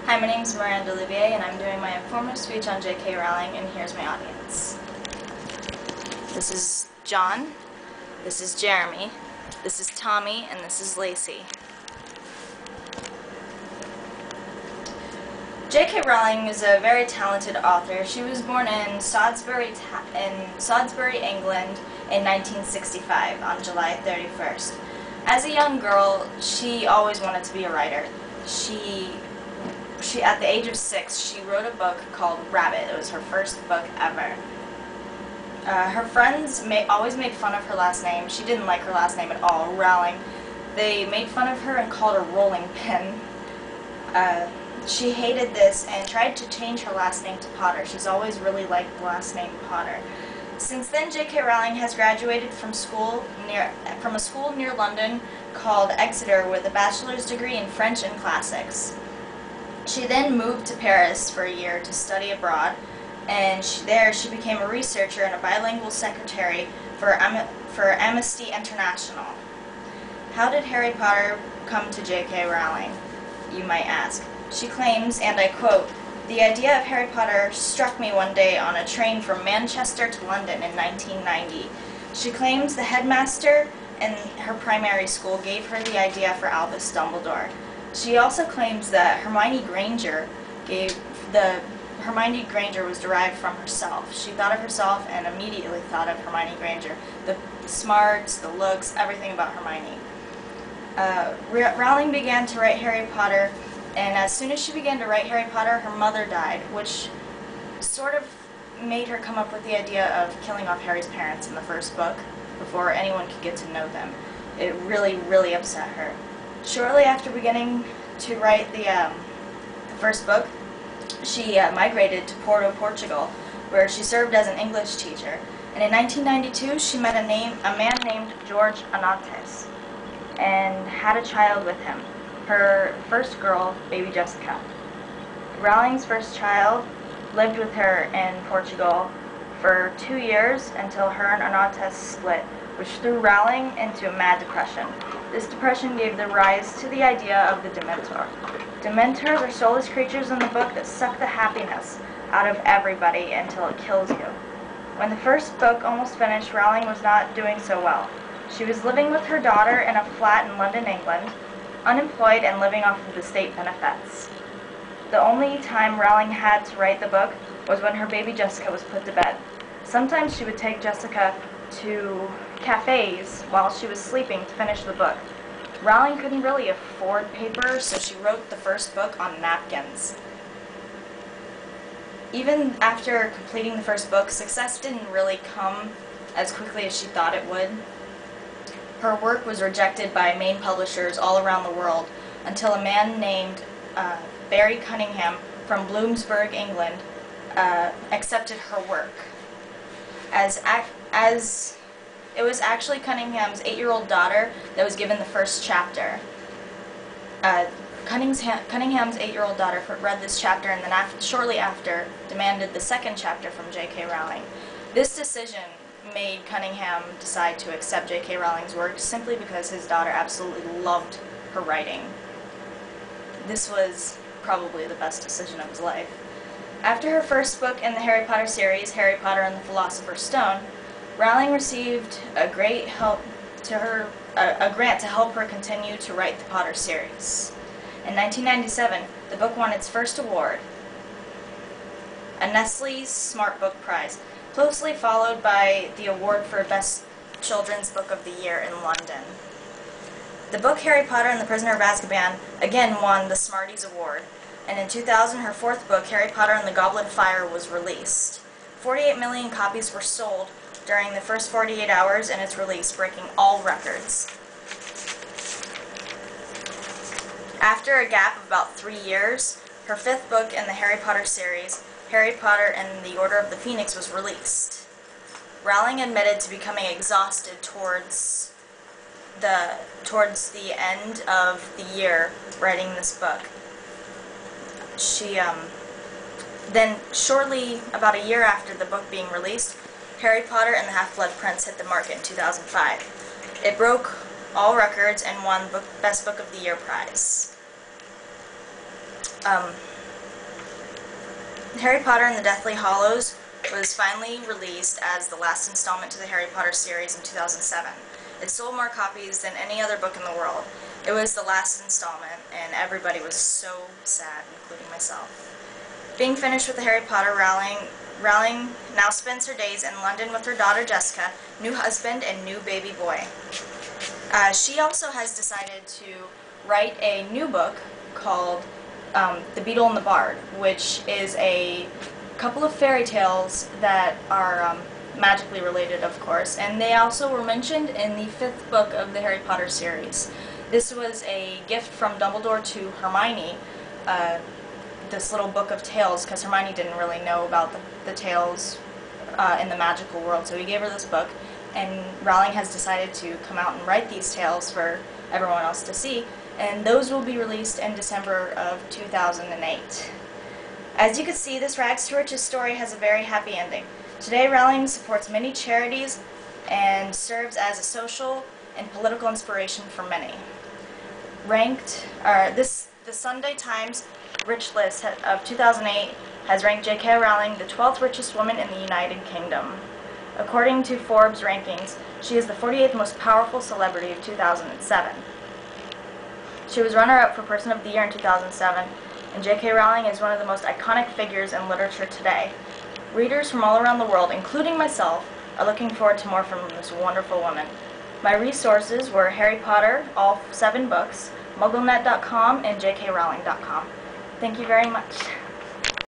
Hi, my name is Miranda Olivier, and I'm doing my informative speech on J.K. Rowling, and here's my audience. This is John, this is Jeremy, this is Tommy, and this is Lacey. J.K. Rowling is a very talented author. She was born in Salisbury, England in 1965 on July 31st. As a young girl, she always wanted to be a writer. She at the age of 6, she wrote a book called Rabbit. It was her first book ever. Her friends always made fun of her last name. She didn't like her last name at all, Rowling. They made fun of her and called her Rolling Pin. She hated this and tried to change her last name to Potter. She's always really liked the last name Potter. Since then, J.K. Rowling has graduated from a school near London called Exeter with a bachelor's degree in French and Classics. She then moved to Paris for a year to study abroad, and there she became a researcher and a bilingual secretary for Amnesty International. How did Harry Potter come to J.K. Rowling, you might ask? She claims, and I quote, "The idea of Harry Potter struck me one day on a train from Manchester to London in 1990. She claims the headmaster in her primary school gave her the idea for Albus Dumbledore. She also claims that Hermione Granger was derived from herself. She thought of herself and immediately thought of Hermione Granger. The smarts, the looks, everything about Hermione. Rowling began to write Harry Potter, and as soon as she began to write Harry Potter, her mother died, which sort of made her come up with the idea of killing off Harry's parents in the first book before anyone could get to know them. It really, really upset her. Shortly after beginning to write the first book, she migrated to Porto, Portugal, where she served as an English teacher. And in 1992, she met a man named George Anantes and had a child with him, her first girl, baby Jessica. Rowling's first child lived with her in Portugal for 2 years until her and Anantes split, which threw Rowling into a mad depression. This depression gave the rise to the idea of the Dementor. Dementors are soulless creatures in the book that suck the happiness out of everybody until it kills you. When the first book almost finished, Rowling was not doing so well. She was living with her daughter in a flat in London, England, unemployed and living off of the state benefits. The only time Rowling had to write the book was when her baby Jessica was put to bed. Sometimes she would take Jessica to cafes while she was sleeping to finish the book. Rowling couldn't really afford paper, so she wrote the first book on napkins. Even after completing the first book, success didn't really come as quickly as she thought it would. Her work was rejected by main publishers all around the world until a man named Barry Cunningham from Bloomsburg, England, accepted her work. As it was actually Cunningham's 8-year-old daughter that was given the first chapter. Cunningham's 8-year-old daughter read this chapter and then shortly after demanded the second chapter from J.K. Rowling. This decision made Cunningham decide to accept J.K. Rowling's work simply because his daughter absolutely loved her writing. This was probably the best decision of his life. After her first book in the Harry Potter series, Harry Potter and the Philosopher's Stone, Rowling received a grant to help her continue to write the Potter series. In 1997, the book won its first award, a Nestle's Smart Book Prize, closely followed by the award for Best Children's Book of the Year in London. The book Harry Potter and the Prisoner of Azkaban again won the Smarties Award, and in 2000, her fourth book, Harry Potter and the Goblet of Fire, was released. 48 million copies were sold during the first 48 hours in its release, breaking all records. After a gap of about 3 years, her fifth book in the Harry Potter series, Harry Potter and the Order of the Phoenix, was released. Rowling admitted to becoming exhausted towards the end of the year writing this book. She then shortly, about a year after the book being released, Harry Potter and the Half-Blood Prince hit the market in 2005. It broke all records and won Best Book of the Year prize. Harry Potter and the Deathly Hallows was finally released as the last installment to the Harry Potter series in 2007. It sold more copies than any other book in the world. It was the last installment, and everybody was so sad, including myself. Being finished with the Harry Potter, Rowling now spends her days in London with her daughter Jessica, new husband, and new baby boy. She also has decided to write a new book called The Beetle and the Bard, which is a couple of fairy tales that are magically related, of course, and they also were mentioned in the 5th book of the Harry Potter series. This was a gift from Dumbledore to Hermione, this little book of tales, because Hermione didn't really know about the tales in the magical world, so he gave her this book, and Rowling has decided to come out and write these tales for everyone else to see, and those will be released in December of 2008. As you can see, this Rags to Riches story has a very happy ending. Today, Rowling supports many charities and serves as a social and political inspiration for many. The Sunday Times Rich List of 2008 has ranked J.K. Rowling the 12th richest woman in the United Kingdom. According to Forbes rankings, she is the 48th most powerful celebrity of 2007. She was runner-up for Person of the Year in 2007, and J.K. Rowling is one of the most iconic figures in literature today. Readers from all around the world, including myself, are looking forward to more from this wonderful woman. My resources were Harry Potter, all 7 books, MuggleNet.com, and jkrowling.com. Thank you very much.